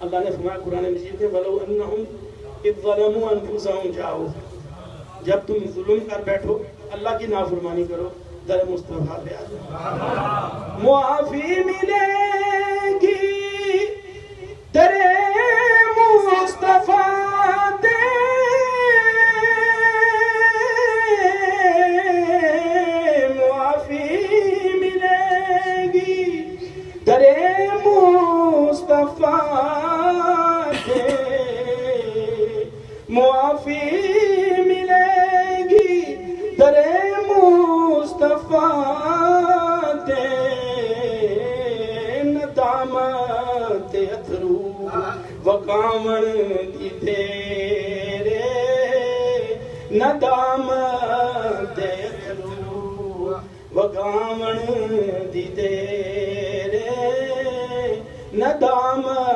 अल्लाह ने फरमाया कुरान मजीद में वलो अन्नहुम इज़ ज़लमू अनफुसहुम जाओ, जब तुम जुल्म कर बैठो, अल्लाह की नाफरमानी करो, दर मुस्तफा पे आ जाओ, मुआफी मिलेगी दरे मुस्तफा दे, मुआफी मिलेगी दरे मुस्तफा दे, मुआफी मिलेगी दरे मुस्तफा दे, नदामत अथरू वकावण दी तेरे, नदामत अथरू वकावण दी तेरे, नदामत